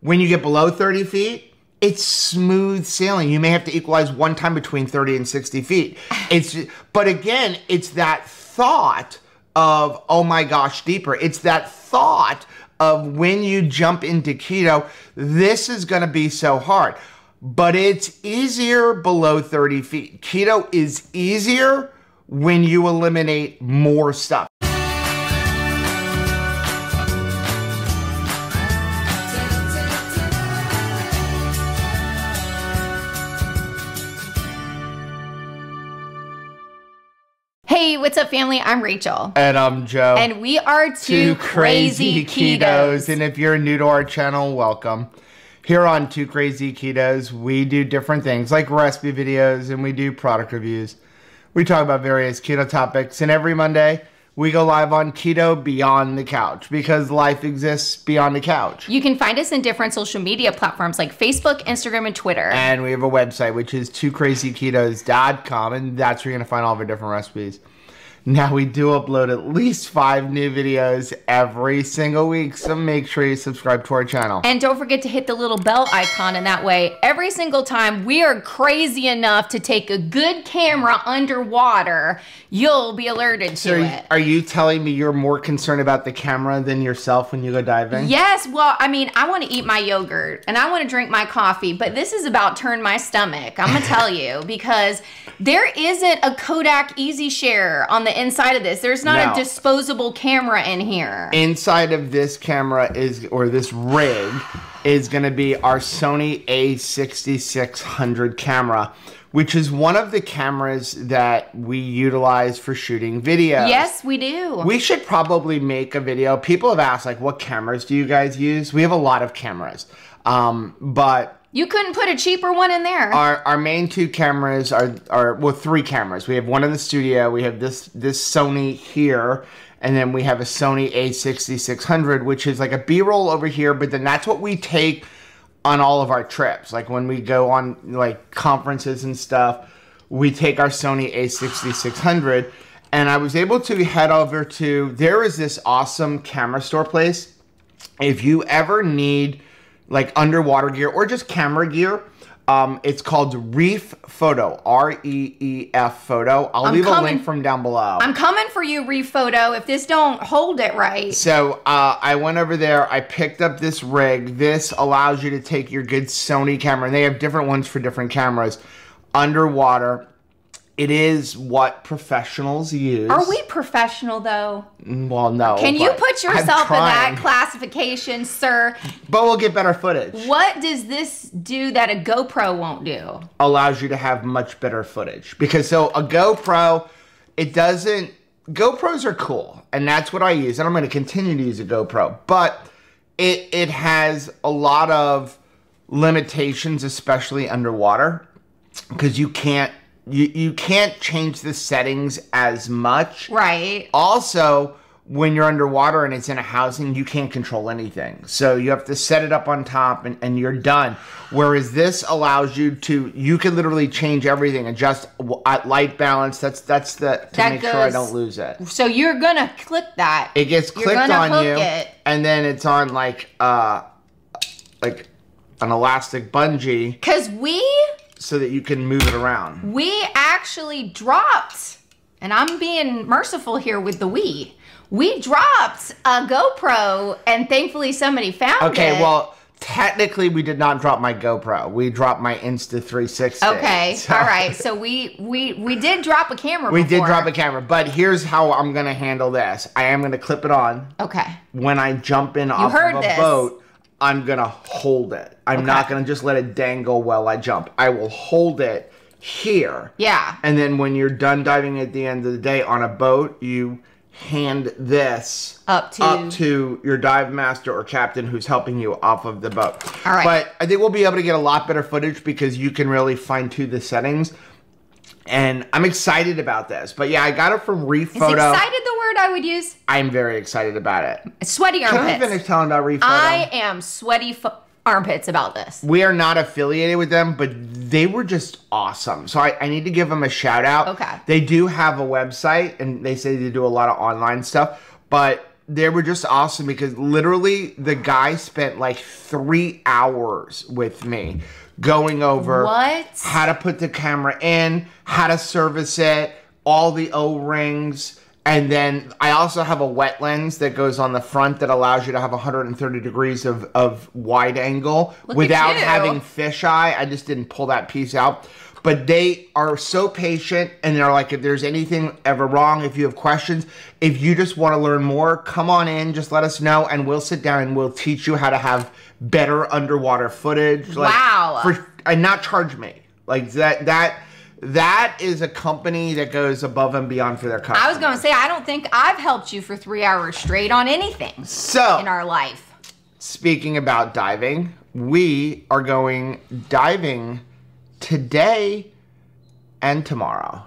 When you get below 30 feet, it's smooth sailing. You may have to equalize one time between 30 and 60 feet. But again, it's that thought of, oh my gosh, deeper. It's that thought of when you jump into keto, this is going to be so hard. But it's easier below 30 feet. Keto is easier when you eliminate more stuff. Hey, what's up, family? I'm Rachel. And I'm Joe. And we are two crazy ketos. And if you're new to our channel, welcome. Here on Two Crazy Ketos, we do different things like recipe videos and we do product reviews. We talk about various keto topics, and every Monday we go live on Keto Beyond the Couch because life exists beyond the couch. You can find us in different social media platforms like Facebook, Instagram, and Twitter. And we have a website, which is twocrazyketos.com, and that's where you're going to find all of our different recipes. Now, we do upload at least 5 new videos every single week, so make sure you subscribe to our channel. And don't forget to hit the little bell icon, and that way, every single time we are crazy enough to take a good camera underwater, you'll be alerted to it. Are you telling me you're more concerned about the camera than yourself when you go diving? Yes, well, I mean, I want to eat my yogurt, and I want to drink my coffee, but this is about turn my stomach, I'm going to tell you, because there isn't a Kodak Easy Share on the inside of this. There's not a disposable camera in here. Inside of this camera or this rig is going to be our Sony a6600 camera, which is one of the cameras that we utilize for shooting videos. Yes, we do. We should probably make a video. People have asked, like, what cameras do you guys use? We have a lot of cameras, but you couldn't put a cheaper one in there. Our main 2 cameras are well, 3 cameras. We have one in the studio. We have this Sony here, and then we have a Sony a6600, which is like a B-roll over here. But then that's what we take on all of our trips. Like when we go on like conferences and stuff, we take our Sony a6600. And I was able to head over to, there is this awesome camera store place. If you ever need like underwater gear or just camera gear, it's called Reef Photo, R-E-E-F Photo. I'll leave a link from down below. I'm coming for you, Reef Photo, if this don't hold it right. So I went over there, I picked up this rig. This allows you to take your good Sony camera, and they have different ones for different cameras, underwater. It is what professionals use. Are we professional, though? Well, no. Can you put yourself in that classification, sir? But we'll get better footage. What does this do that a GoPro won't do? Allows you to have much better footage. Because so a GoPro, GoPros are cool. And that's what I use. And I'm going to continue to use a GoPro. But it has a lot of limitations, especially underwater. Because you can't change the settings as much. Right. Also, when you're underwater and it's in a housing, you can't control anything. So you have to set it up on top and you're done. Whereas this allows you can literally change everything, adjust light balance. That's to make sure I don't lose it. So you're gonna click that. It gets clicked on you, and then it's on like an elastic bungee. So that you can move it around. We actually dropped, and I'm being merciful here with the we dropped a GoPro, and thankfully somebody found it. Okay, well, technically we did not drop my GoPro. We dropped my Insta360. Okay, all right. So we did drop a camera before. We did drop a camera, but here's how I'm going to handle this. I am going to clip it on. Okay. When I jump in off of a boat, I'm going to hold it. I'm not going to just let it dangle while I jump. I will hold it here. Yeah. And then when you're done diving at the end of the day on a boat, you hand this up to your dive master or captain who's helping you off of the boat. All right. But I think we'll be able to get a lot better footage because you can really fine-tune the settings. And I'm excited about this. But yeah, I got it from Reef Photo. Is excited the word I would use? I'm very excited about it. Sweaty armpits. Can I finish telling about Reef Photo? I am sweaty armpits about this. We are not affiliated with them, but they were just awesome. So I need to give them a shout out. Okay. They do have a website, and they say they do a lot of online stuff. But they were just awesome because literally the guy spent like 3 hours with me going over how to put the camera in, how to service it, all the O-rings. And then I also have a wet lens that goes on the front that allows you to have 130 degrees of wide angle without having fisheye. I just didn't pull that piece out. But they are so patient, and they're like, if there's anything ever wrong, if you have questions, if you just want to learn more, come on in, just let us know, and we'll sit down and we'll teach you how to have better underwater footage. Wow. And not charge me. Like that is a company that goes above and beyond for their customers. I was going to say, I don't think I've helped you for 3 hours straight on anything in our life. Speaking about diving, we are going diving today and tomorrow.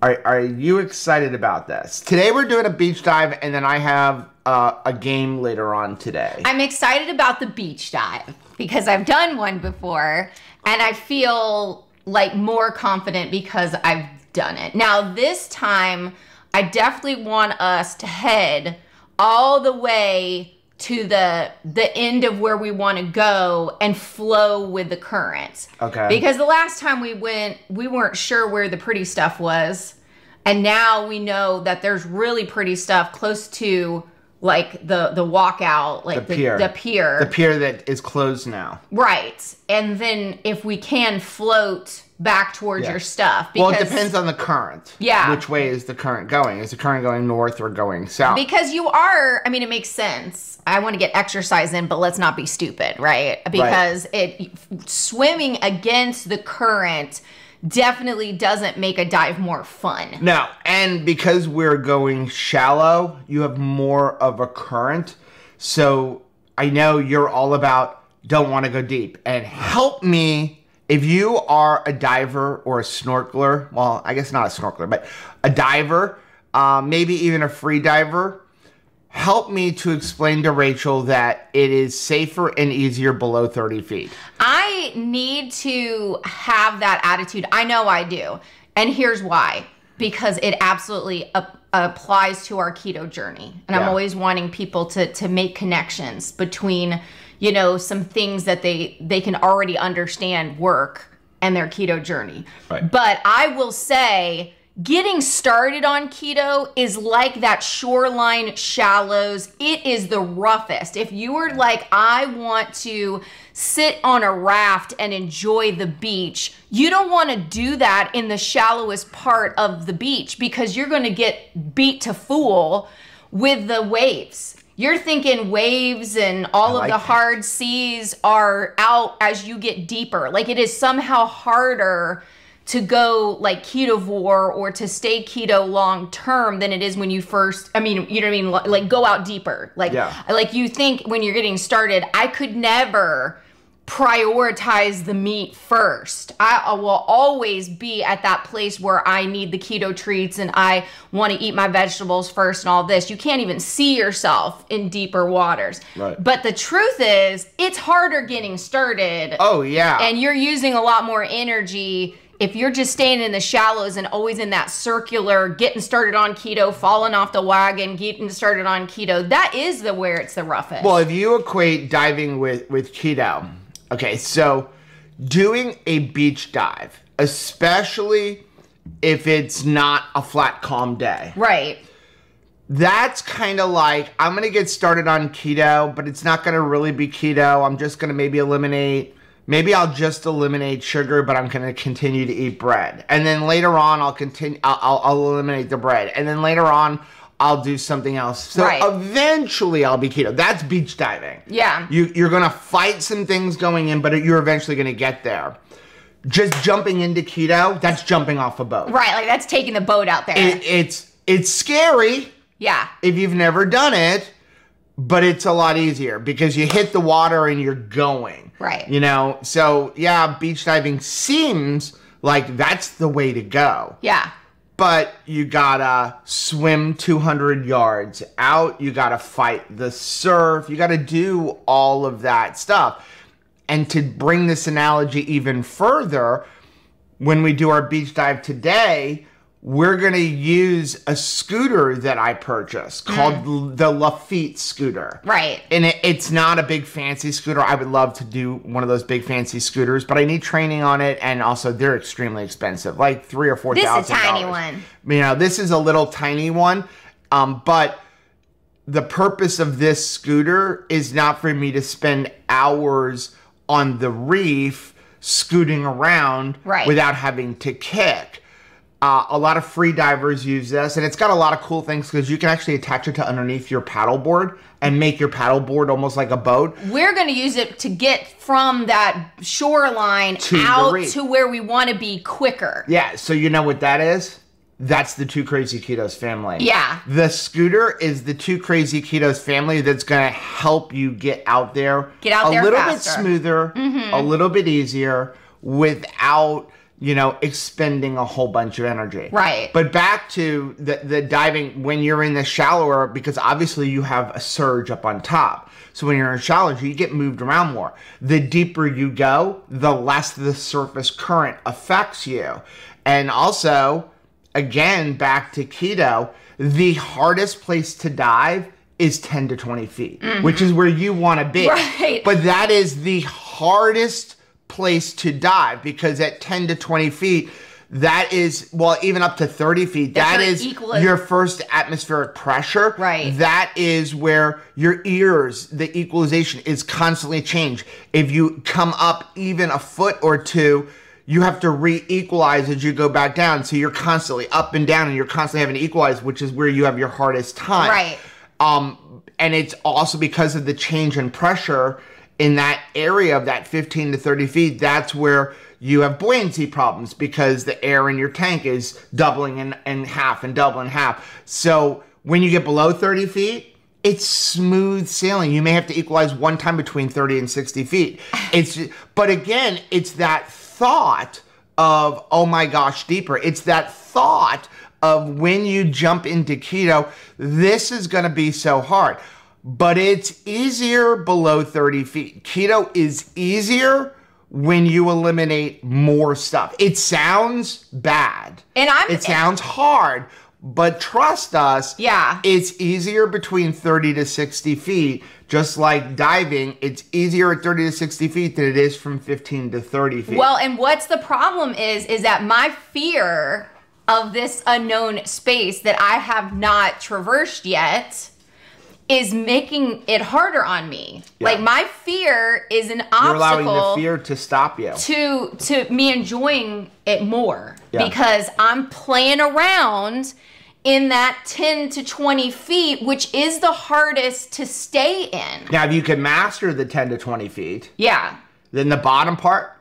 Are you excited about this? Today we're doing a beach dive, and then I have a game later on today. I'm excited about the beach dive because I've done one before, and I feel like more confident because I've done it. Now this time, I definitely want us to head all the way to the end of where we want to go and flow with the current. Okay. Because the last time we went, we weren't sure where the pretty stuff was. And now we know that there's really pretty stuff close to like the walkout, like the pier. The pier that is closed now. Right. And then if we can float back towards your stuff. Because, well, it depends on the current. Yeah. Which way is the current going? Is the current going north or going south? Because you are, I mean, it makes sense. I want to get exercise in, but let's not be stupid, right? Because swimming against the current definitely doesn't make a dive more fun. No, and because we're going shallow, you have more of a current. So I know you're all about don't want to go deep. And help me, if you are a diver or a snorkeler, well, I guess not a snorkeler, but a diver, maybe even a free diver, help me to explain to Rachel that it is safer and easier below 30 feet. I need to have that attitude. I know I do. And here's why. Because it absolutely applies to our keto journey. And I'm always wanting people to make connections between, you know, some things that they can already understand work and their keto journey. Right. But I will say, getting started on keto is like that shoreline shallows. It is the roughest. If you were like, I want to sit on a raft and enjoy the beach, you don't want to do that in the shallowest part of the beach because you're going to get beat to fool with the waves. You're thinking waves and all of the hard seas are out as you get deeper. Like it is somehow harder to go like ketovore or to stay keto long term than it is when you first, I mean, you know what I mean? Like go out deeper. Like, like you think when you're getting started, I could never prioritize the meat first. I will always be at that place where I need the keto treats and I want to eat my vegetables first and all this. You can't even see yourself in deeper waters. Right. But the truth is, it's harder getting started. Oh, yeah. And you're using a lot more energy if you're just staying in the shallows and always in that circular, getting started on keto, falling off the wagon, getting started on keto, that is where it's the roughest. Well, if you equate diving with keto, okay, so doing a beach dive, especially if it's not a flat, calm day. Right. That's kind of like, I'm going to get started on keto, but it's not going to really be keto. I'm just going to maybe I'll just eliminate sugar, but I'm going to continue to eat bread. And then later on, I'll eliminate the bread. And then later on, I'll do something else. So eventually I'll be keto. That's beach diving. Yeah. You're going to fight some things going in, but you're eventually going to get there. Just jumping into keto, that's jumping off a boat. Right, like that's taking the boat out there. It's scary. Yeah. If you've never done it, but it's a lot easier because you hit the water and you're going. Right. You know, so yeah, beach diving seems like that's the way to go. Yeah. But you gotta swim 200 yards out. You gotta fight the surf. You gotta do all of that stuff. And to bring this analogy even further, when we do our beach dive today, we're going to use a scooter that I purchased called the Lafitte scooter. Right. And it's not a big fancy scooter. I would love to do one of those big fancy scooters, but I need training on it, and also they're extremely expensive, like $3,000 or $4,000. This is a tiny one. You know, this is a little tiny one, but the purpose of this scooter is not for me to spend hours on the reef scooting around without having to kick. A lot of free divers use this, and it's got a lot of cool things because you can actually attach it to underneath your paddleboard and make your paddleboard almost like a boat. We're going to use it to get from that shoreline out to where we want to be quicker. Yeah, so you know what that is? That's the Two Crazy Ketos family. Yeah. The scooter is the Two Crazy Ketos family that's going to help you get out there. Get out there a little faster. bit smoother, a little bit easier without, you know, expending a whole bunch of energy. Right. But back to the diving, when you're in the shallower, because obviously you have a surge up on top. So when you're in shallows, you get moved around more. The deeper you go, the less the surface current affects you. And also, again, back to keto, the hardest place to dive is 10 to 20 feet, which is where you want to be. Right. But that is the hardest place to dive, because at 10 to 20 feet, that is, well, even up to 30 feet, that is your first atmospheric pressure. Right. That is where your ears, the equalization is constantly changed. If you come up even a foot or two, you have to re-equalize as you go back down. So you're constantly up and down, and you're constantly having to equalize, which is where you have your hardest time. Right. And it's also because of the change in pressure in that area of that 15 to 30 feet, that's where you have buoyancy problems, because the air in your tank is doubling in half and doubling in half. So when you get below 30 feet, it's smooth sailing. You may have to equalize one time between 30 and 60 feet. But again, it's that thought of, oh my gosh, deeper. It's that thought of when you jump into keto, this is going to be so hard. But it's easier below 30 feet. Keto is easier when you eliminate more stuff. It sounds bad. It sounds hard. But trust us, it's easier between 30 to 60 feet. Just like diving, it's easier at 30 to 60 feet than it is from 15 to 30 feet. Well, and what's the problem is that my fear of this unknown space that I have not traversed yet is making it harder on me. Yeah. Like, my fear is an obstacle. You're allowing the fear to stop you. To me enjoying it more. Yeah. Because I'm playing around in that 10 to 20 feet, which is the hardest to stay in. Now, if you can master the 10 to 20 feet. Yeah. Then the bottom part,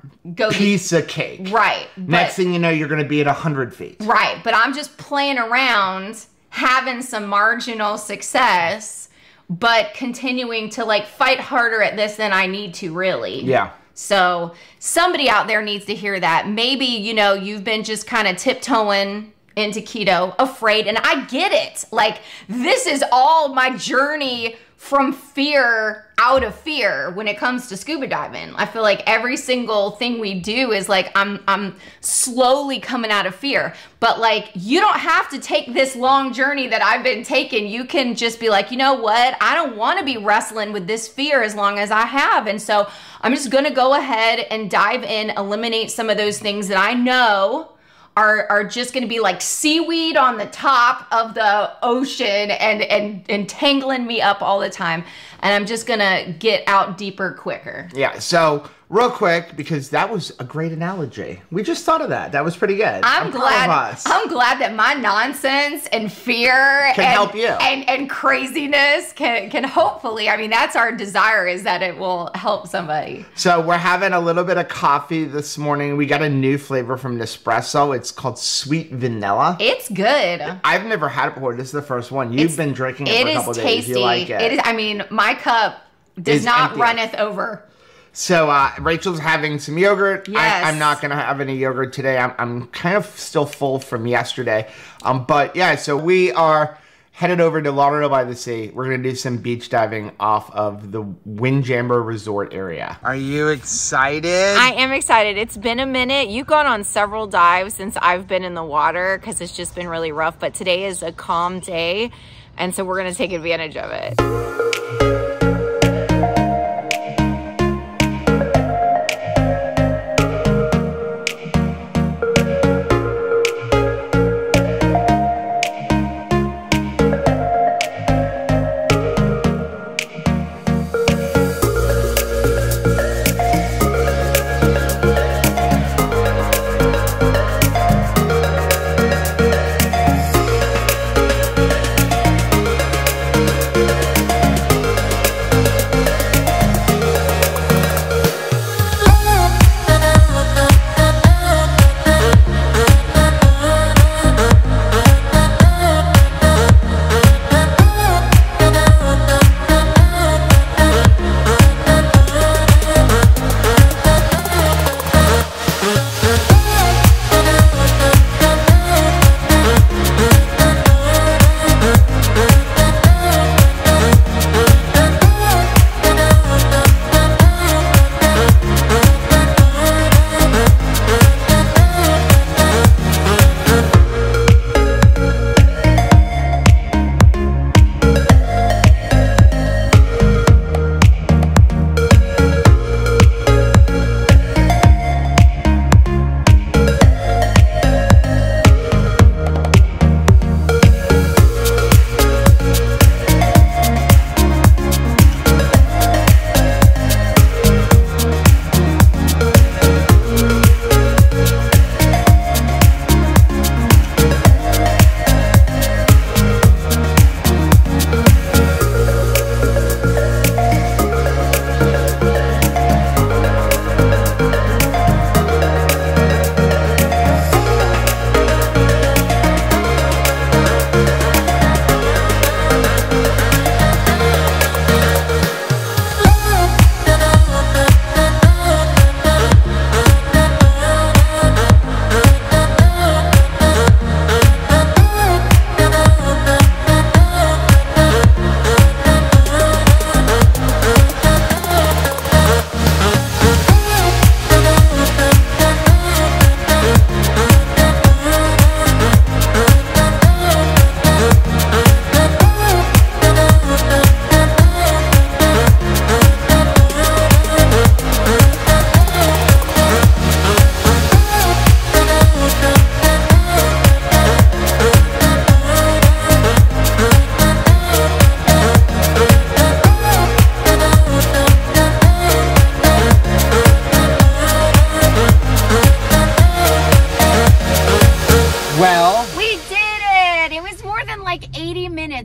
piece of cake. Right. Next thing you know, you're going to be at 100 feet. Right. But I'm just playing around, having some marginal success, but continuing to like fight harder at this than I need to, really. Yeah. So somebody out there needs to hear that. Maybe, you know, you've been just kind of tiptoeing into keto, afraid, and I get it. Like, this is all my journey from fear out of fear when it comes to scuba diving. I feel like every single thing we do is like I'm slowly coming out of fear. But like, you don't have to take this long journey that I've been taking. You can just be like, you know what? I don't want to be wrestling with this fear as long as I have. And so I'm just going to go ahead and dive in, eliminate some of those things that I know are just going to be like seaweed on the top of the ocean and entangling me up all the time. And I'm just going to get out deeper quicker. Yeah. So real quick, because that was a great analogy. We just thought of that. That was pretty good. I'm glad that my nonsense and fear can help you. And craziness can hopefully, I mean, that's our desire, is that it will help somebody. So we're having a little bit of coffee this morning. We got a new flavor from Nespresso. It's called Sweet Vanilla. It's good. I've never had it before. This is the first one. You've been drinking it for a couple days. Tasty. You like it. It is. I mean, my cup does not runneth over. So Rachel's having some yogurt. Yes. I'm not going to have any yogurt today. I'm kind of still full from yesterday. But yeah, so we are headed over to Lauderdale by the Sea. We're going to do some beach diving off of the Windjammer Resort area. Are you excited? I am excited. It's been a minute. You've gone on several dives since I've been in the water because it's just been really rough. But today is a calm day, and so we're going to take advantage of it.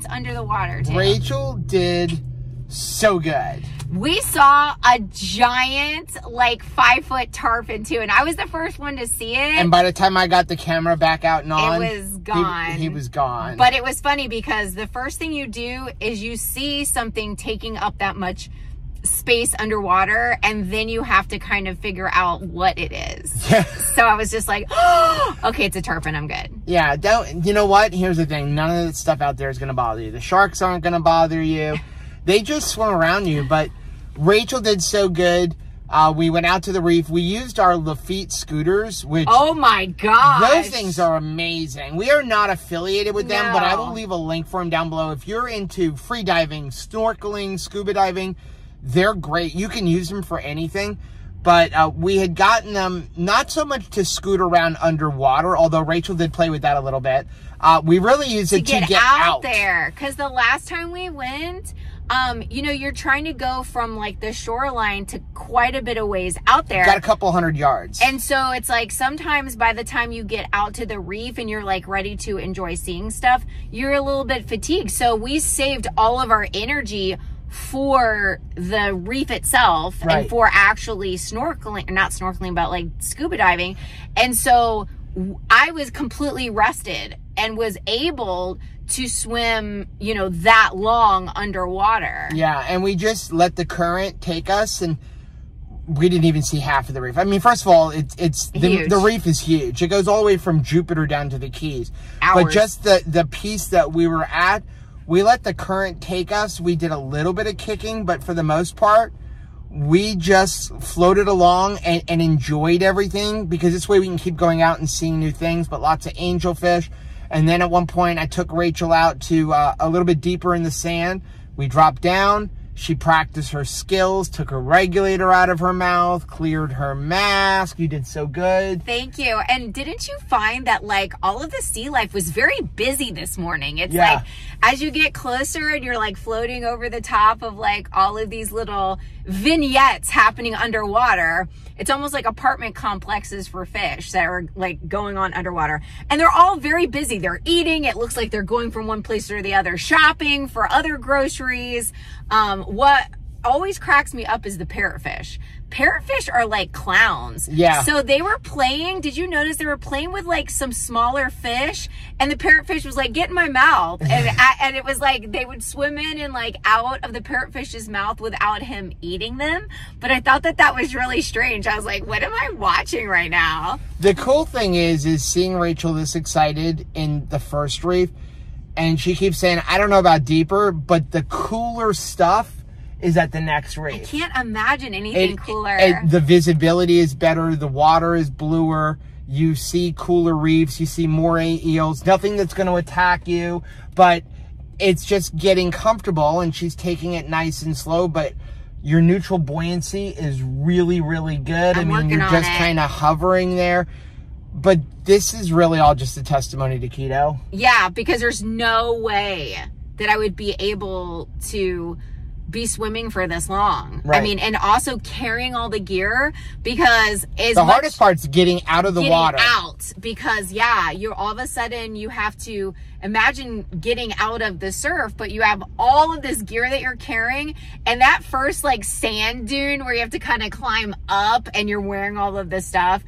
Under the water too. Rachel did so good. We saw a giant, like 5-foot tarpon too, and I was the first one to see it. And by the time I got the camera back out and on, it was gone. He was gone. But it was funny because the first thing you do is you see something taking up that much space underwater, and then you have to kind of figure out what it is. Yeah. So I was just like, oh, okay, it's a tarpon, I'm good. Yeah, you know what? Here's the thing. None of that stuff out there is going to bother you. The sharks aren't going to bother you. They just swim around you. But Rachel did so good. We went out to the reef. We used our Lafitte scooters, which... Oh my gosh. Those things are amazing. We are not affiliated with them, but I will leave a link for them down below. If you're into free diving, snorkeling, scuba diving, they're great. You can use them for anything. But we had gotten them not so much to scoot around underwater, although Rachel did play with that a little bit. We really used it to get out there. Because the last time we went, you know, you're trying to go from like the shoreline to quite a bit of ways out there. Got a couple hundred yards. And so it's like sometimes by the time you get out to the reef and you're like ready to enjoy seeing stuff, you're a little bit fatigued. So we saved all of our energy for the reef itself and for actually snorkeling, not snorkeling, but like scuba diving. And so I was completely rested and was able to swim, you know, that long underwater. Yeah, and we just let the current take us, and we didn't even see half of the reef. I mean, first of all, the reef is huge. It goes all the way from Jupiter down to the Keys. Hours. But just the piece that we were at we let the current take us. We did a little bit of kicking, but for the most part, we just floated along and enjoyed everything, because this way we can keep going out and seeing new things, but lots of angelfish. And then at one point, I took Rachel out to a little bit deeper in the sand. We dropped down. She practiced her skills, took her regulator out of her mouth, cleared her mask. You did so good. Thank you. And didn't you find that, like, all of the sea life was very busy this morning? It's like, as you get closer and you're like floating over the top of like all of these little vignettes happening underwater, it's almost like apartment complexes for fish that are like going on underwater. And they're all very busy. They're eating. It looks like they're going from one place to the other, shopping for other groceries. What always cracks me up is the parrotfish. Parrotfish are like clowns. Yeah. So they were playing. Did you notice they were playing with like some smaller fish, and the parrotfish was like, get in my mouth. And it was like they would swim in and like out of the parrotfish's mouth without him eating them. But I thought that that was really strange. I was like, what am I watching right now? The cool thing is seeing Rachel this excited in the first reef, and she keeps saying, I don't know about deeper, but the cooler stuff is at the next reef. I can't imagine anything cooler. The visibility is better. The water is bluer. You see cooler reefs. You see more eels. Nothing that's going to attack you, but it's just getting comfortable, and she's taking it nice and slow, but your neutral buoyancy is really, really good. I mean, you're just kind of hovering there. But this is really all just a testimony to keto. Yeah, because there's no way that I would be able to be swimming for this long. Right. I mean, and also carrying all the gear, because the hardest part's getting out of the water. Because you're all of a sudden you have to imagine getting out of the surf, but you have all of this gear that you're carrying, and that first like sand dune where you have to kind of climb up and you're wearing all of this stuff.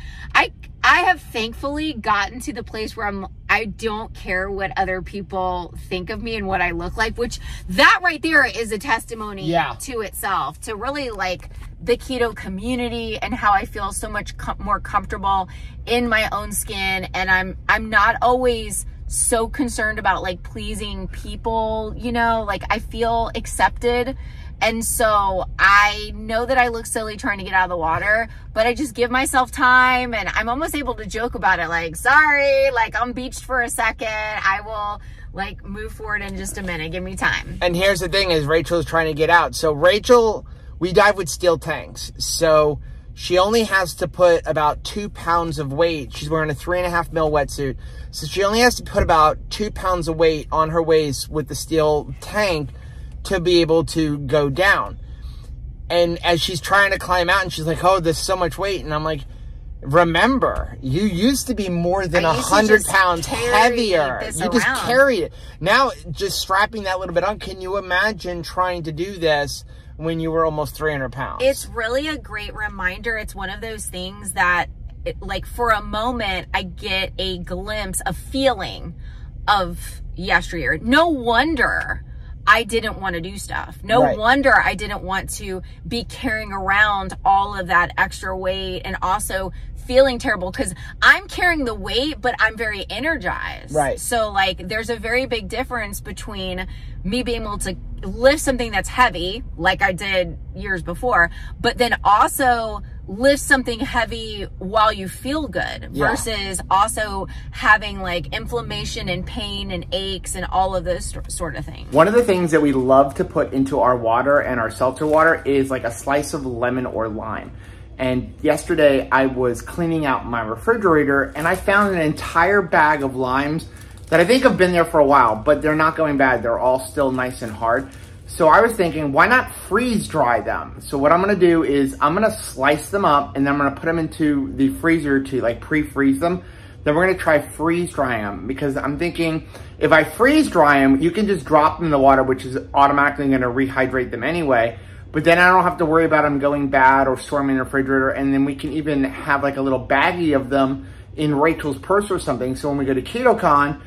I have thankfully gotten to the place where I don't care what other people think of me and what I look like, which that right there is a testimony to itself, to really like the keto community and how I feel so much more comfortable in my own skin. And I'm not always so concerned about like pleasing people, you know, like I feel accepted. And so I know that I look silly trying to get out of the water, but I just give myself time, and I'm almost able to joke about it. Like, sorry, like I'm beached for a second. I will like move forward in just a minute. Give me time. And here's the thing is Rachel's trying to get out. So Rachel, we dive with steel tanks. So she only has to put about 2 pounds of weight. She's wearing a 3.5 mil wetsuit. So she only has to put about 2 pounds of weight on her waist with the steel tank to be able to go down. And as she's trying to climb out, and she's like, oh, there's so much weight. And I'm like, remember, you used to be more than 100 pounds heavier. You just carried it. Now, just strapping that little bit on, can you imagine trying to do this when you were almost 300 pounds? It's really a great reminder. It's one of those things that, like, for a moment, I get a glimpse of feeling of yesteryear. No wonder I didn't want to do stuff. No wonder I didn't want to be carrying around all of that extra weight and also feeling terrible, because I'm carrying the weight, but I'm very energized. Right. So like there's a very big difference between me being able to lift something that's heavy, like I did years before, but then also lift something heavy while you feel good versus also having like inflammation and pain and aches and all of those sort of things. One of the things that we love to put into our water and our seltzer water is like a slice of lemon or lime. And yesterday I was cleaning out my refrigerator and I found an entire bag of limes that I think have been there for a while, but they're not going bad. They're all still nice and hard. So I was thinking, why not freeze dry them? So what I'm gonna do is I'm gonna slice them up and then I'm gonna put them into the freezer to like pre-freeze them. Then we're gonna try freeze drying them, because I'm thinking if I freeze dry them, you can just drop them in the water, which is automatically gonna rehydrate them anyway. But then I don't have to worry about them going bad or storing in the refrigerator. And then we can even have like a little baggie of them in Rachel's purse or something. So when we go to KetoCon,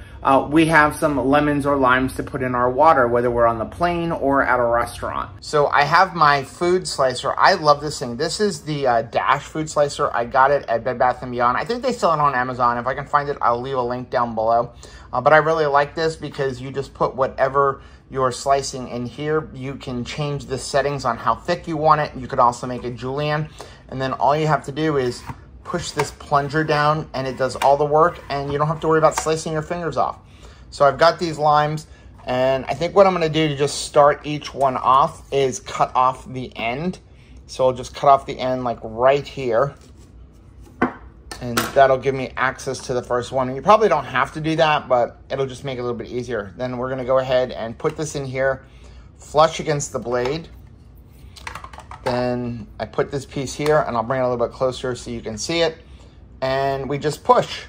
we have some lemons or limes to put in our water, whether we're on the plane or at a restaurant. So I have my food slicer. I love this thing. This is the Dash food slicer. I got it at Bed Bath & Beyond. I think they sell it on Amazon. If I can find it, I'll leave a link down below. But I really like this because you just put whatever your slicing in here. You can change the settings on how thick you want it. You could also make it julienne. And then all you have to do is push this plunger down and it does all the work, and you don't have to worry about slicing your fingers off. So I've got these limes, and I think what I'm gonna do to just start each one off is cut off the end. So I'll just cut off the end like right here, and that'll give me access to the first one. And you probably don't have to do that, but it'll just make it a little bit easier. Then we're gonna go ahead and put this in here, flush against the blade. Then I put this piece here, and I'll bring it a little bit closer so you can see it. And we just push.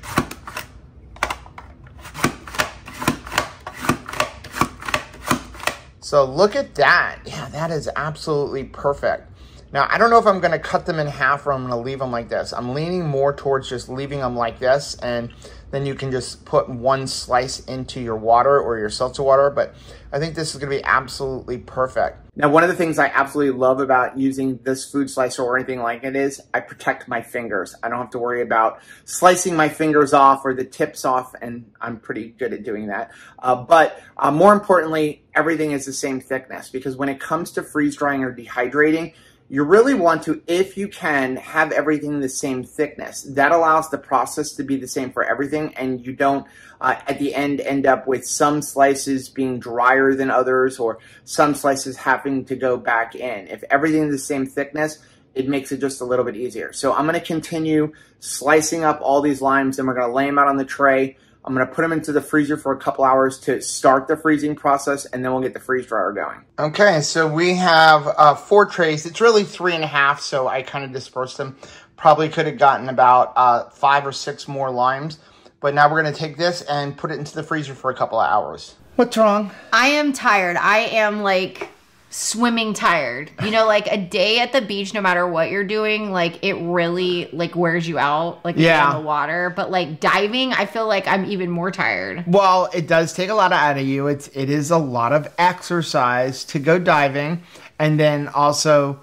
So look at that. Yeah, that is absolutely perfect. Now, I don't know if I'm gonna cut them in half or I'm gonna leave them like this. I'm leaning more towards just leaving them like this, and then you can just put one slice into your water or your seltzer water, but I think this is gonna be absolutely perfect. Now, one of the things I absolutely love about using this food slicer or anything like it is I protect my fingers. I don't have to worry about slicing my fingers off or the tips off, and I'm pretty good at doing that. But more importantly, everything is the same thickness, because when it comes to freeze drying or dehydrating, you really want to, if you can, have everything the same thickness. That allows the process to be the same for everything, and you don't, at the end up with some slices being drier than others or some slices having to go back in. If everything's the same thickness, it makes it just a little bit easier. So I'm gonna continue slicing up all these limes, and we're gonna lay them out on the tray. I'm gonna put them into the freezer for a couple hours to start the freezing process, and then we'll get the freeze dryer going. Okay, so we have 4 trays. It's really 3.5, so I kind of dispersed them. Probably could have gotten about 5 or 6 more limes, but now we're gonna take this and put it into the freezer for a couple of hours. What's wrong? I am tired. I am like swimming tired. You know, like a day at the beach, no matter what you're doing, like it really like wears you out, like in the water. But like diving, I feel like I'm even more tired. Well, it does take a lot out of you. It is a lot of exercise to go diving, and then also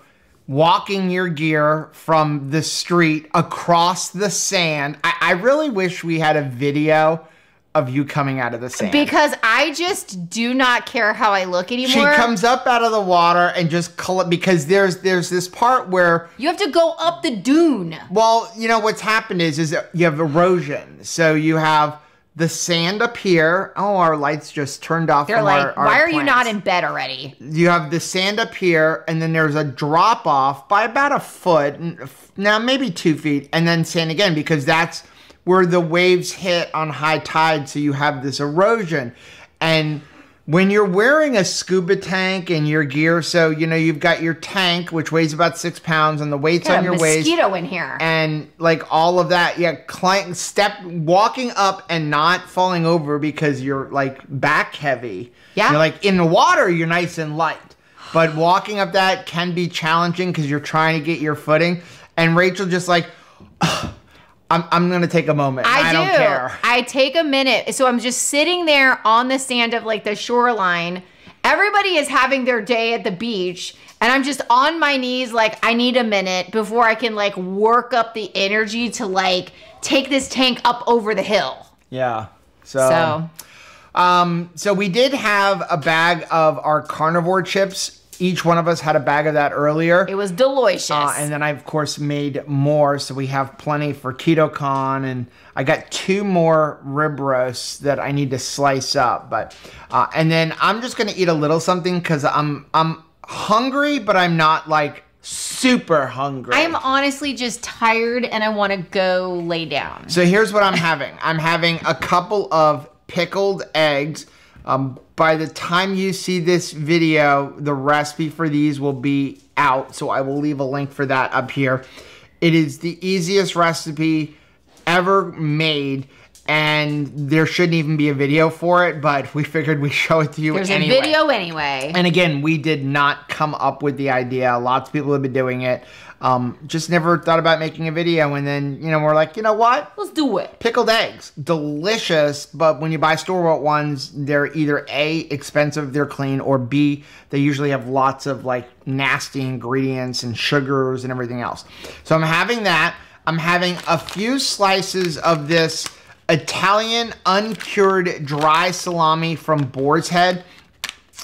walking your gear from the street across the sand. I really wish we had a video of you coming out of the sand. Because I just do not care how I look anymore. She comes up out of the water and just because there's this part where you have to go up the dune. Well, you know what's happened is you have erosion. So you have the sand up here. Oh, our lights just turned off. They're like, why are you not in bed already? You have the sand up here, and then there's a drop off by about a foot, now maybe 2 feet, and then sand again, because that's where the waves hit on high tide, so you have this erosion. And when you're wearing a scuba tank and your gear, so, you know, you've got your tank, which weighs about 6 pounds, and the weight's on your waist. Mosquito in here. And, like, all of that, walking up and not falling over because you're, like, back heavy. Yeah. You're, like, in the water, you're nice and light. But walking up that can be challenging because you're trying to get your footing. And Rachel just like, I'm going to take a moment. I don't care. I take a minute. So I'm just sitting there on the sand of like the shoreline. Everybody is having their day at the beach. And I'm just on my knees like, I need a minute before I can like work up the energy to like take this tank up over the hill. Yeah. So we did have a bag of our carnivore chips. Each one of us had a bag of that earlier. It was delicious. And then I, of course, made more. So we have plenty for KetoCon. And I got 2 more rib roasts that I need to slice up. But and then I'm just going to eat a little something because I'm hungry, but I'm not like super hungry. I'm honestly just tired and I want to go lay down. So here's what I'm having. I'm having a couple of pickled eggs. By the time you see this video, the recipe for these will be out, so I will leave a link for that up here. It is the easiest recipe ever made, and there shouldn't even be a video for it, but we figured we'd show it to you anyway. There's a video anyway. And again, we did not come up with the idea. Lots of people have been doing it. Just never thought about making a video, and then, you know, we're like, you know what? Let's do it. Pickled eggs. Delicious, but when you buy store-bought ones, they're either A, expensive, they're clean, or B, they usually have lots of, like, nasty ingredients and sugars and everything else. So I'm having that. I'm having a few slices of this Italian uncured dry salami from Boar's Head.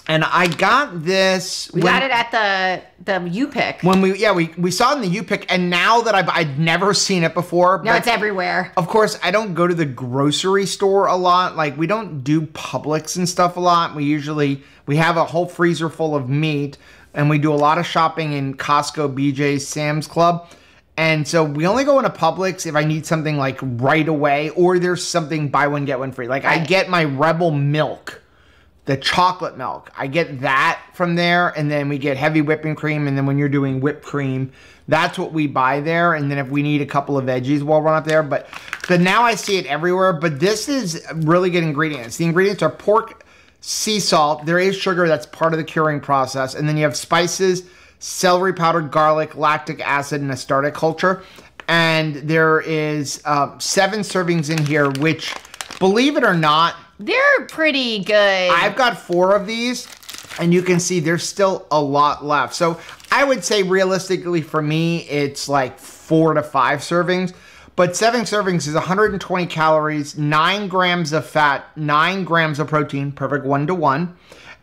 And I got this. We got it at the U-Pick. When we saw it in the U-Pick, and now that I'd never seen it before. No, it's everywhere. Of course, I don't go to the grocery store a lot. Like, we don't do Publix and stuff a lot. We have a whole freezer full of meat, and we do a lot of shopping in Costco, BJ's, Sam's Club. And so we only go into Publix if I need something like right away, or there's something buy one, get one free. Like, I get my Rebel milk, the chocolate milk. I get that from there, and then we get heavy whipping cream, and then when you're doing whipped cream, that's what we buy there. And then if we need a couple of veggies, we'll run up there. But now I see it everywhere. But this is really good ingredients. The ingredients are pork, sea salt. There is sugar. That's part of the curing process. And then you have spices, celery powder, garlic, lactic acid, and aspartic culture. And there is 7 servings in here, which, believe it or not, they're pretty good. I've got 4 of these, and you can see there's still a lot left. So I would say realistically for me, it's like 4 to 5 servings. But 7 servings is 120 calories, 9 grams of fat, 9 grams of protein, perfect 1-to-1,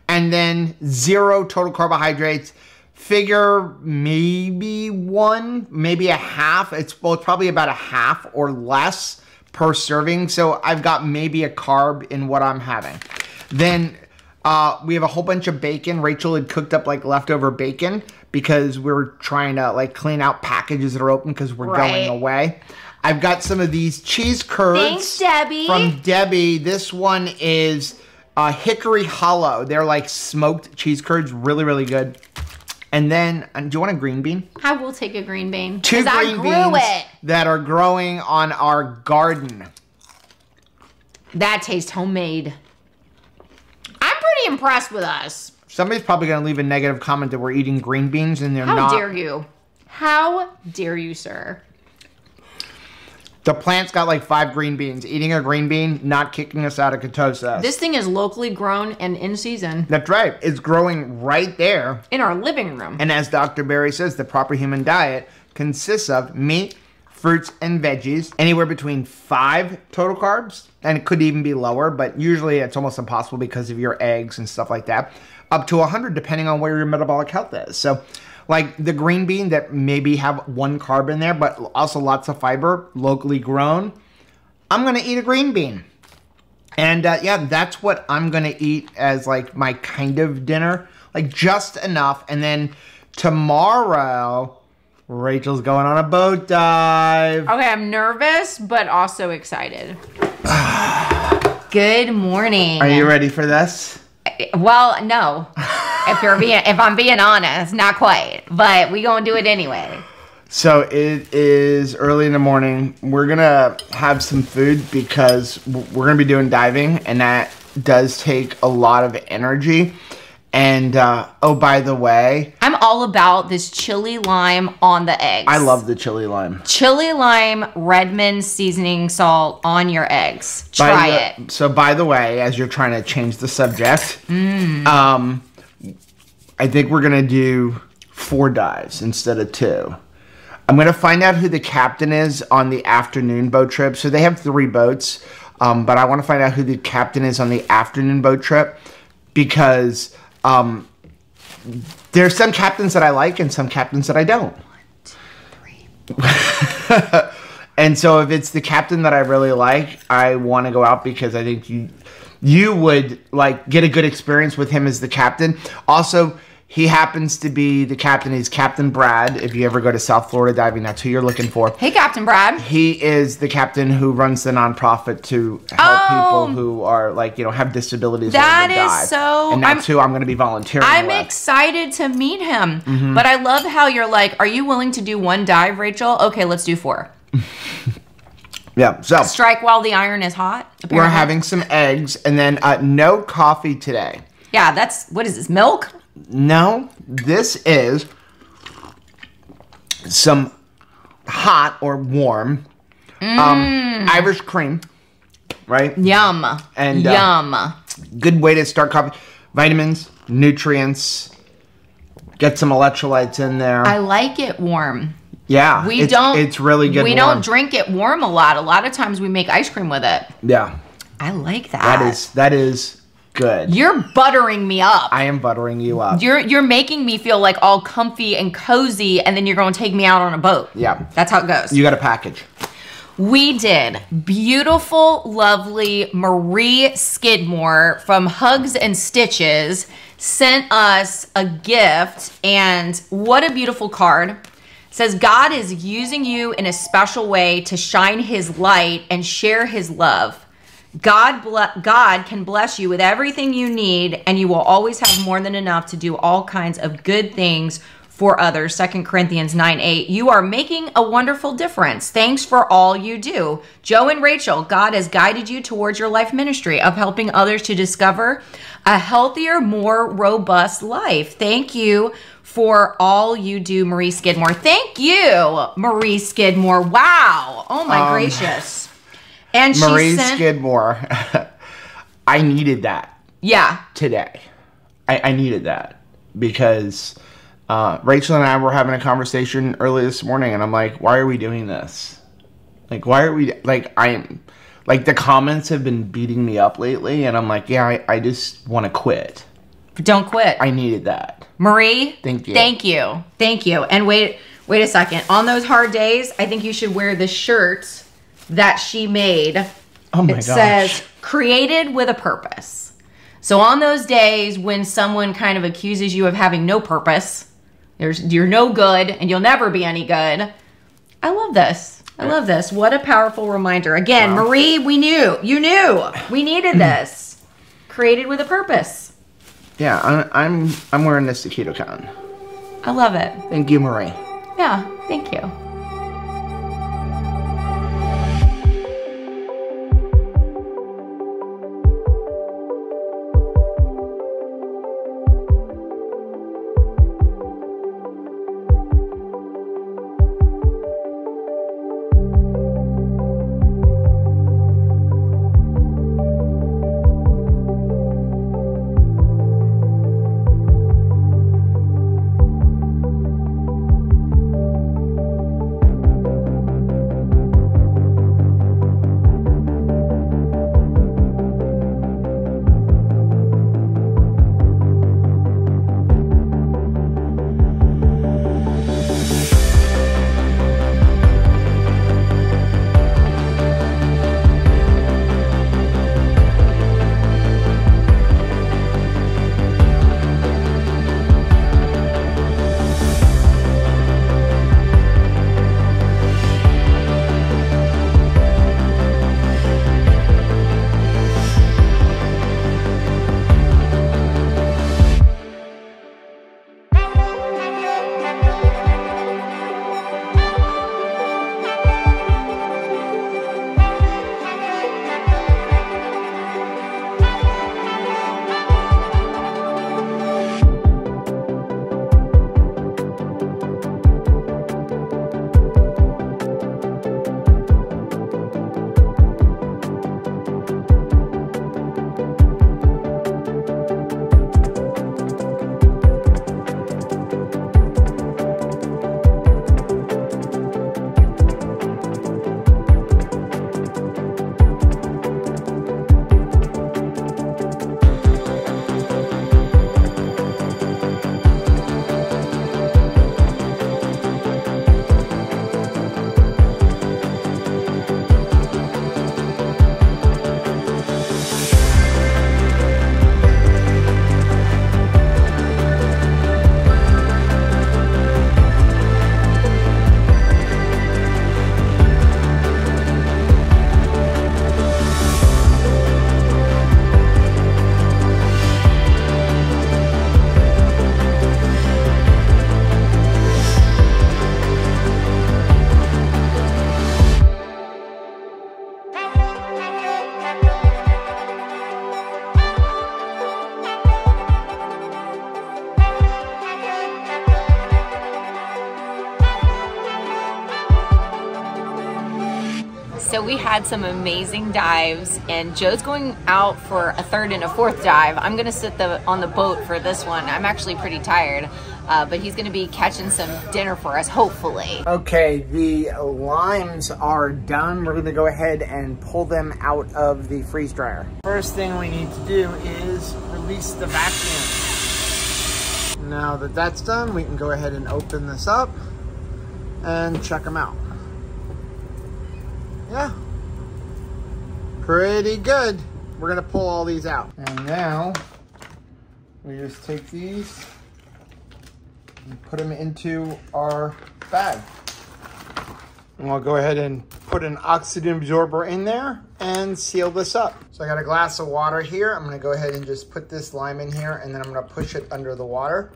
and then 0 total carbohydrates. Figure maybe 1, maybe a half. It's probably about a half or less per serving. So I've got maybe a carb in what I'm having. Then we have a whole bunch of bacon. Rachel had cooked up like leftover bacon because we're trying to like clean out packages that are open because we're going away. I've got some of these cheese curds. Thanks, Debbie. From Debbie. This one is Hickory Hollow. They're like smoked cheese curds. Really, really good. And then, do you want a green bean? I will take a green bean. 2 green beans that are growing on our garden. That tastes homemade. I'm pretty impressed with us. Somebody's probably going to leave a negative comment that we're eating green beans and they're not. How dare you? How dare you, sir? The plant's got like 5 green beans. Eating a green bean, not kicking us out of ketosis. This thing is locally grown and in season. That's right. It's growing right there. In our living room. And as Dr. Berry says, the proper human diet consists of meat, fruits, and veggies. Anywhere between 5 total carbs, and it could even be lower, but usually it's almost impossible because of your eggs and stuff like that. Up to 100 depending on where your metabolic health is. So like the green bean that maybe have 1 carb in there, but also lots of fiber, locally grown. I'm going to eat a green bean. And yeah, that's what I'm going to eat as like my kind of dinner. Like just enough. And then tomorrow, Rachel's going on a boat dive. Okay, I'm nervous, but also excited. Good morning. Are you ready for this? Well, no. If I'm being honest, not quite. But we gonna do it anyway. So it is early in the morning. We're gonna have some food because we're gonna be doing diving, and that does take a lot of energy. And oh, by the way, I'm all about this chili lime on the eggs. I love the chili lime. Chili lime Redmond seasoning salt on your eggs. Try it. So by the way, as you're trying to change the subject, I think we're gonna do 4 dives instead of 2. I'm gonna find out who the captain is on the afternoon boat trip. So they have 3 boats, but I want to find out who the captain is on the afternoon boat trip because there's some captains that I like and some captains that I don't. 1, 2, 3. And so if it's the captain that I really like, I want to go out because I think you would like get a good experience with him as the captain. Also, he happens to be the captain. He's Captain Brad. If you ever go to South Florida diving, that's who you're looking for. Hey, Captain Brad. He is the captain who runs the nonprofit to help people who are like, have disabilities. That is so. And that's who I'm going to be volunteering I'm with. excited to meet him. Mm-hmm. But I love how you're like, are you willing to do 1 dive, Rachel? Okay, let's do 4. Yeah, so. Strike while the iron is hot. Apparently. We're having some eggs and then no coffee today. Yeah, what is this, milk? No, this is some hot or warm Irish cream, right? Yum. And yum. Good way to start coffee. Vitamins, nutrients, get some electrolytes in there. I like it warm. Yeah, it's really good. We don't drink it warm a lot. A lot of times we make ice cream with it. Yeah. I like that. That is Good. You're buttering me up. I am buttering you up. You're making me feel like all comfy and cozy, and then you're going to take me out on a boat. Yeah. That's how it goes. You got a package. We did. Beautiful, lovely Marie Skidmore from Hugs and Stitches sent us a gift, and what a beautiful card. It says, God is using you in a special way to shine his light and share his love. God can bless you with everything you need, and you will always have more than enough to do all kinds of good things for others. 2 Corinthians 9:8. You are making a wonderful difference. Thanks for all you do. Joe and Rachel, God has guided you towards your life ministry of helping others to discover a healthier, more robust life. Thank you for all you do, Marie Skidmore. Thank you, Marie Skidmore. Wow. Oh my gracious. And Marie Skidmore. I needed that. Yeah. Today. I needed that because Rachel and I were having a conversation early this morning, and I'm like, why are we doing this? Like, why are we, like, the comments have been beating me up lately, and I'm like, yeah, I just want to quit. Don't quit. I needed that. Marie. Thank you. Thank you. Thank you. And wait a second. On those hard days, I think you should wear the shirt that she made. Oh my gosh. It says, created with a purpose. So on those days when someone kind of accuses you of having no purpose, you're no good and you'll never be any good. I love this. I love this. What a powerful reminder. Again, wow. Marie, you knew we needed this. Created with a purpose. Yeah, I'm wearing this to KetoCon. I love it. Thank you, Marie. Yeah, thank you. So we had some amazing dives, and Joe's going out for a third and a fourth dive. I'm gonna sit on the boat for this one. I'm actually pretty tired. But he's going to be catching some dinner for us, hopefully. Okay, the limes are done. We're going to go ahead and pull them out of the freeze dryer. First thing we need to do is release the vacuum. Now that that's done, we can go ahead and open this up and check them out. Yeah, pretty good. We're gonna pull all these out. And now we just take these and put them into our bag. And we'll go ahead and put an oxygen absorber in there and seal this up. So I got a glass of water here. I'm gonna go ahead and just put this lime in here, and then I'm gonna push it under the water.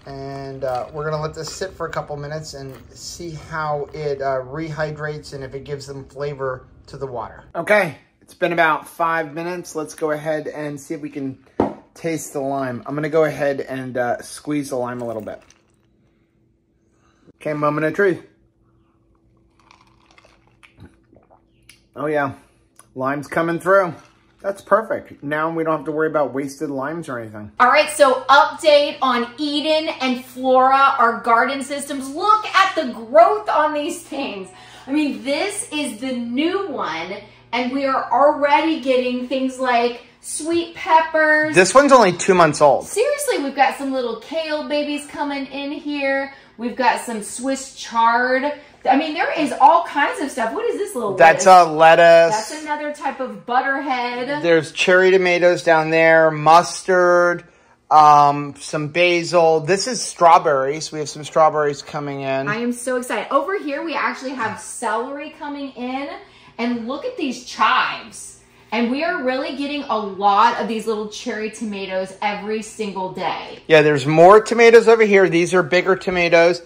And we're gonna let this sit for a couple minutes and see how it rehydrates and if it gives them flavor to the water. Okay, it's been about 5 minutes. Let's go ahead and see if we can taste the lime. I'm gonna go ahead and squeeze the lime a little bit. Okay, moment of truth. Oh yeah, lime's coming through. That's perfect. Now we don't have to worry about wasted limes or anything. All right, so update on Eden and Flora, our garden systems. Look at the growth on these things. I mean, this is the new one, and we are already getting things like sweet peppers. This one's only 2 months old. Seriously, we've got some little kale babies coming in here. We've got some Swiss chard. I mean, there is all kinds of stuff. What is this little That's a lettuce. That's another type of butterhead. There's cherry tomatoes down there, mustard, some basil. This is strawberries. We have some strawberries coming in. I am so excited. Over here, we actually have celery coming in. And look at these chives. And we are really getting a lot of these little cherry tomatoes every single day. Yeah, there's more tomatoes over here. These are bigger tomatoes.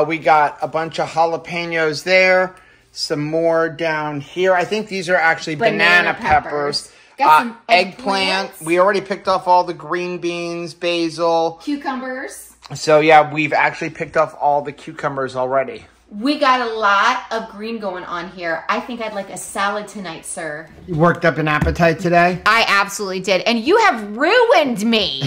We got a bunch of jalapenos there. Some more down here. I think these are actually banana peppers. Got some eggplant. We already picked off all the green beans, basil. Cucumbers. So yeah, we've actually picked off all the cucumbers already. We got a lot of green going on here. I think I'd like a salad tonight, sir. You worked up an appetite today? I absolutely did. And you have ruined me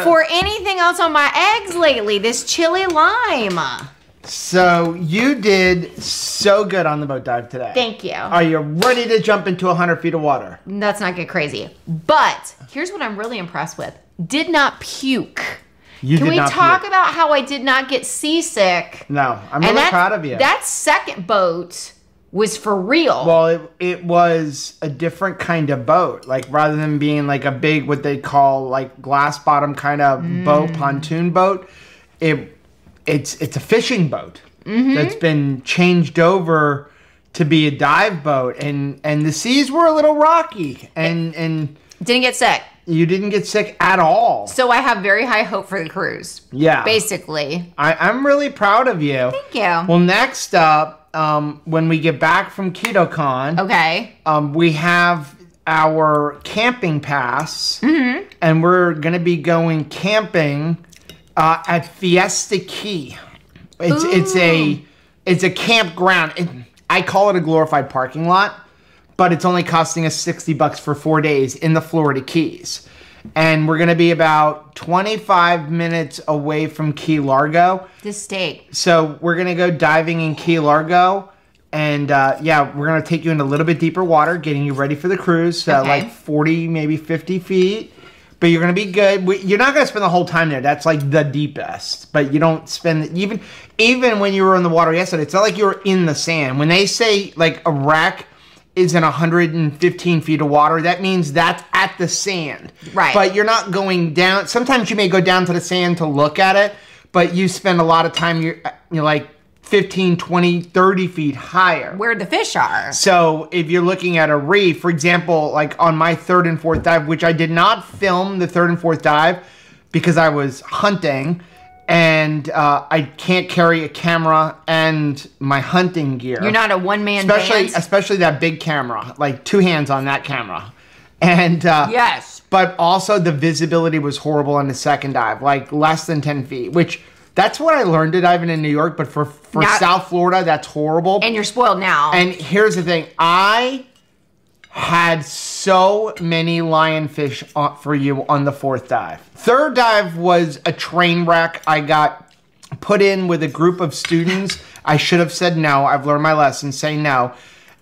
for anything else on my eggs lately. This chili lime. So you did so good on the boat dive today. Thank you. Are you ready to jump into 100 feet of water? Let's not get crazy. But here's what I'm really impressed with. Did not puke. Can we talk about how I did not get seasick? No, I'm really proud of you. That second boat was for real. Well, it was a different kind of boat. Like rather than being like a big, what they call like glass bottom kind of boat, pontoon boat, it's a fishing boat that's been changed over to be a dive boat. And the seas were a little rocky and didn't get sick. You didn't get sick at all. So I have very high hope for the cruise. Yeah. Basically. I'm really proud of you. Thank you. Well, next up, when we get back from KetoCon, okay, we have our camping pass, and we're going to be going camping at Fiesta Key. It's a campground. I call it a glorified parking lot. But it's only costing us $60 for 4 days in the Florida Keys. And we're going to be about 25 minutes away from Key Largo. The state. So we're going to go diving in Key Largo. And yeah, we're going to take you into a little bit deeper water, getting you ready for the cruise. Like 40, maybe 50 feet. But you're going to be good. You're not going to spend the whole time there. That's like the deepest. But you don't spend, even when you were in the water yesterday, it's not like you were in the sand. When they say like a wreck is in 115 feet of water, that means that's at the sand. Right. But you're not going down. Sometimes you may go down to the sand to look at it, but you spend a lot of time, you're like 15, 20, 30 feet higher. Where the fish are. So if you're looking at a reef, for example, like on my third and fourth dive, which I did not film the third and fourth dive because I was hunting, and I can't carry a camera and my hunting gear. You're not a one-man band? Especially that big camera, like 2 hands on that camera. And yes. But also the visibility was horrible on the second dive, like less than 10 feet, which that's what I learned to diving in New York, but for South Florida, that's horrible. And you're spoiled now. And here's the thing. I had so many lionfish for you on the 4th dive. 3rd dive was a train wreck. I got put in with a group of students. I should have said no. I've learned my lesson, say no.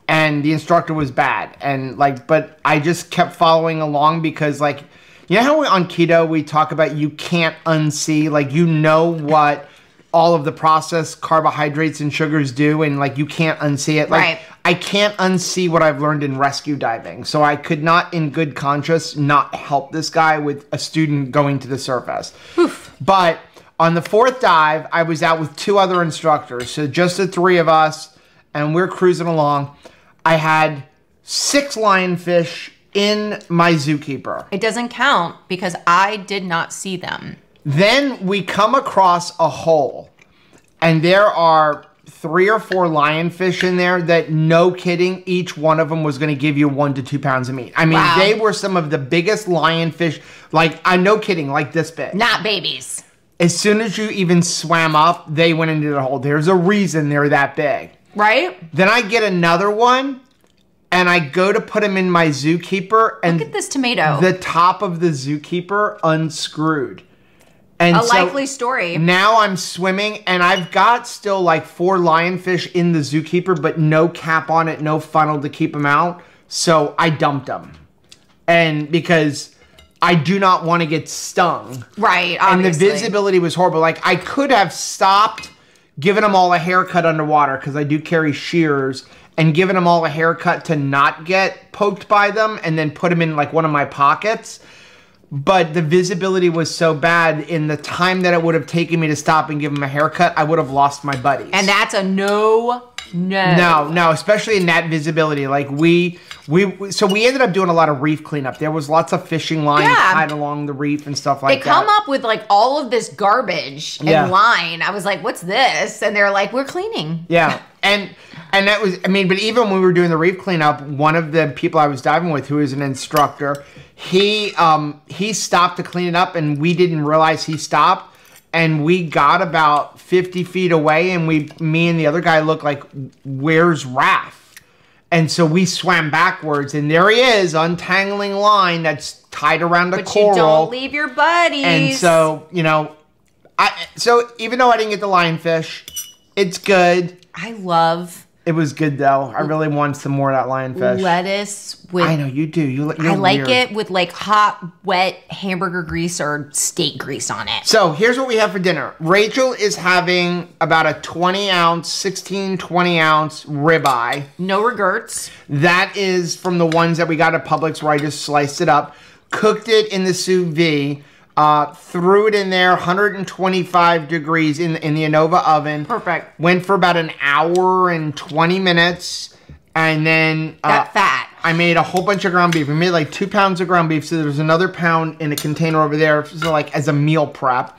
And the instructor was bad. And but I just kept following along because you know how on keto we talk about you can't unsee, you know what all of the processed carbohydrates and sugars do, and you can't unsee it. Right. I can't unsee what I've learned in rescue diving. So I could not, in good conscience, not help this guy with a student going to the surface. Oof. But on the 4th dive, I was out with 2 other instructors. So just the 3 of us, and we're cruising along. I had 6 lionfish in my zookeeper. It doesn't count because I did not see them. Then we come across a hole, and there are 3 or 4 lionfish in there that, no kidding, each one of them was going to give you 1 to 2 pounds of meat. I mean, wow. They were some of the biggest lionfish, I'm no kidding, this big. Not babies. As soon as you even swam up, they went into the hole. There's a reason they're that big. Right? Then I get another one, and I go to put him in my zookeeper, and look at this tomato. The top of the zookeeper unscrewed. And likely story. Now I'm swimming, and I've got still 4 lionfish in the zookeeper, but no cap on it, no funnel to keep them out. So I dumped them. And because I do not want to get stung. Right, obviously. And the visibility was horrible. I could have stopped, given them all a haircut underwater, because I do carry shears, and given them all a haircut to not get poked by them, and then put them in one of my pockets. But the visibility was so bad, in the time that it would have taken me to stop and give him a haircut, I would have lost my buddies. And that's a no. No, especially in that visibility. So we ended up doing a lot of reef cleanup. There was lots of fishing line tied along the reef and stuff like that. They come up with all of this garbage and line. I was like, what's this? And they're like, we're cleaning. Yeah. And that was, but even when we were doing the reef cleanup, one of the people I was diving with, who is an instructor, he stopped to clean it up, and we didn't realize he stopped. And we got about 50 feet away, and me and the other guy looked like, where's Raph? And so we swam backwards, and there he is, untangling line that's tied around a coral. But you don't leave your buddies. And so, so even though I didn't get the lionfish, it's good. It was good, though. I really want some more of that lionfish. Lettuce with... I know, you do. I like it with hot, wet hamburger grease or steak grease on it. So here's what we have for dinner. Rachel is having about a 20-ounce, 20-ounce ribeye. No regrets. That is from the ones that we got at Publix, where I just sliced it up, cooked it in the sous vide, threw it in there, 125 degrees in the Innova oven. Perfect. Went for about an hour and 20 minutes, and then got fat. I made a whole bunch of ground beef. We made 2 pounds of ground beef, so there's another pound in a container over there, so as a meal prep.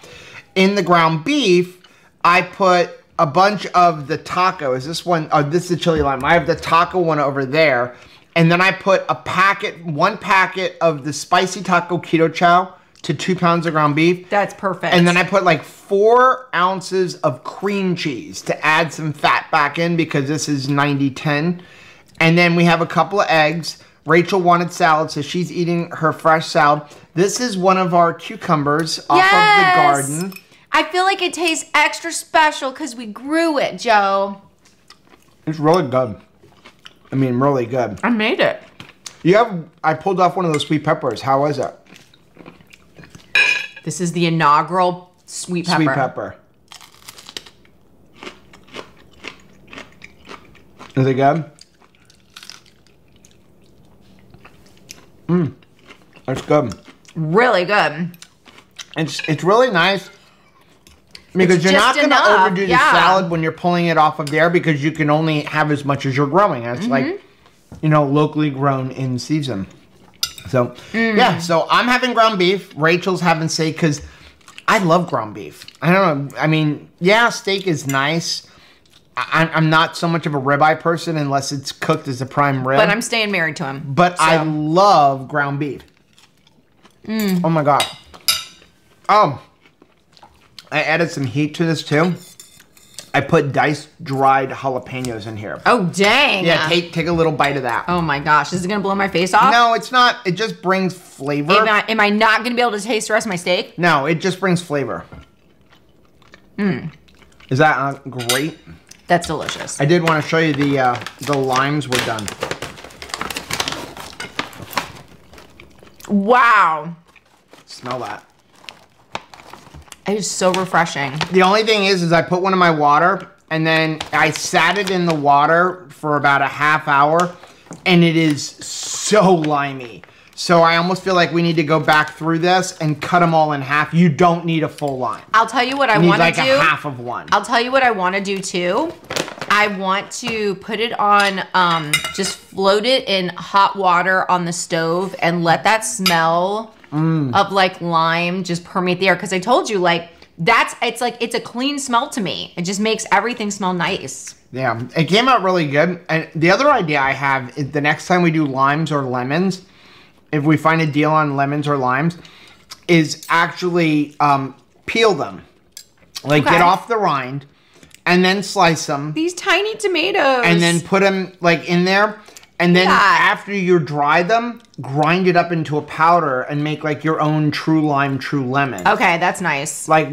In the ground beef, I put a bunch of the taco. Is this one? Oh, this is the chili lime. I have the taco one over there, and then I put one packet of the spicy taco keto chow to 2 pounds of ground beef. That's perfect. And then I put 4 ounces of cream cheese to add some fat back in, because this is 90-10. And then we have a couple of eggs. Rachel wanted salad, so she's eating her fresh salad. This is one of our cucumbers off of the garden. I feel like it tastes extra special because we grew it, Joe. It's really good. Really good. I made it. I pulled off one of those sweet peppers. How was it? This is the inaugural sweet pepper. Sweet pepper. Is it good? It's good. Really good. It's really nice. Because you're not going to overdo the salad when you're pulling it off of there, because you can only have as much as you're growing. And it's locally grown in season. So, yeah. So I'm having ground beef. Rachel's having steak, because I love ground beef. I don't know. Yeah, steak is nice. I'm not so much of a ribeye person unless it's cooked as a prime rib. But I'm staying married to him. But I love ground beef. Oh, my God. Oh. I added some heat to this, too. I put diced dried jalapenos in here. Oh, dang. Yeah, take a little bite of that. Oh my gosh, is it gonna blow my face off? No, it's not. It just brings flavor. Am I not gonna be able to taste the rest of my steak? No, it just brings flavor. Is that great? That's delicious. I did want to show you the limes were done. Wow. Smell that. It is so refreshing. The only thing is I put one in my water and then I sat it in the water for about a half hour and it is so limey. So I almost feel like we need to go back through this and cut them all in half. You don't need a full lime. I'll tell you what I You need want to like do. a half of one. I'll tell you what I want to do too. I want to put it on, just float it in hot water on the stove and let that smell of like lime just permeate the air. Cause I told you like, it's a clean smell to me. It just makes everything smell nice. Yeah, it came out really good. And the other idea I have is the next time we do limes or lemons, if we find a deal on lemons or limes, is actually peel them. Like get off the rind and then slice them. These tiny tomatoes. And then put them like in there. And then after you dry them, grind it up into a powder and make like your own true lime, true lemon. Okay, that's nice. Like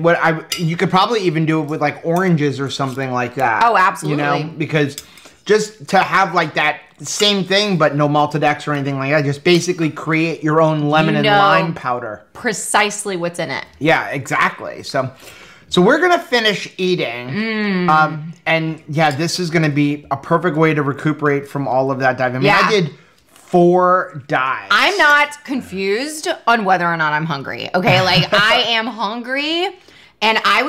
you could probably even do it with like oranges or something like that. Oh, absolutely. You know, because just to have like that same thing, but no malted X or anything like that, just basically create your own lemon and lime powder. Precisely what's in it. Yeah, exactly. So we're gonna finish eating, and yeah, this is gonna be a perfect way to recuperate from all of that dive. I mean, I did 4 dives. I'm not confused on whether or not I'm hungry. Okay, like I am hungry, and I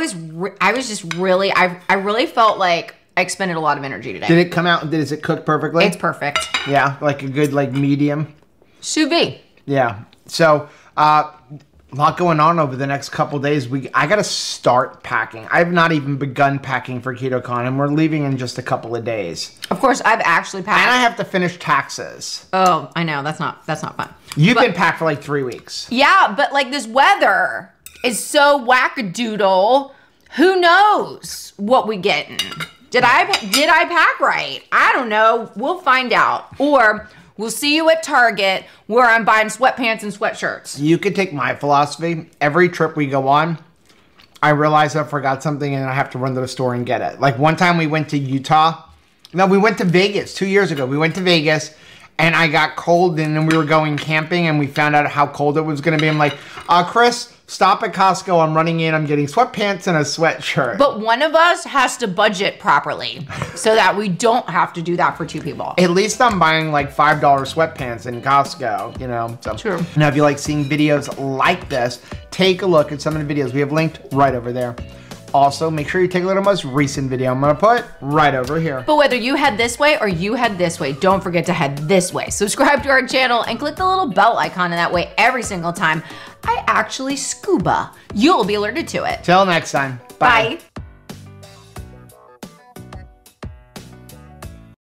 really felt like I expended a lot of energy today. Did it come out? Does it cook perfectly? It's perfect. Yeah, like a good like medium. Sous vide. Yeah. So. A lot going on over the next couple days. I got to start packing. I have not even begun packing for KetoCon, and we're leaving in just a couple of days. Of course, I've actually packed. And I have to finish taxes. Oh, I know. That's not fun. You've been packed for like 3 weeks. Yeah, but like this weather is so wackadoodle. Who knows what we getting? Did I pack right? I don't know. We'll find out. Or we'll see you at Target where I'm buying sweatpants and sweatshirts. You could take my philosophy. Every trip we go on, I realize I forgot something and I have to run to the store and get it. Like one time we went to Utah. No, we went to Vegas 2 years ago. We went to Vegas and I got cold and then we were going camping and we found out how cold it was going to be. I'm like, Chris, stop at Costco. I'm running in. I'm getting sweatpants and a sweatshirt. But one of us has to budget properly so that we don't have to do that for 2 people. At least I'm buying like $5 sweatpants in Costco, you know. So. True. Now, if you like seeing videos like this, take a look at some of the videos we have linked right over there. Also, make sure you take a look at the most recent video I'm gonna put right over here. But whether you head this way or you head this way, don't forget to head this way. Subscribe to our channel and click the little bell icon, and that way every single time I actually scuba, you'll be alerted to it. Till next time. Bye. Bye.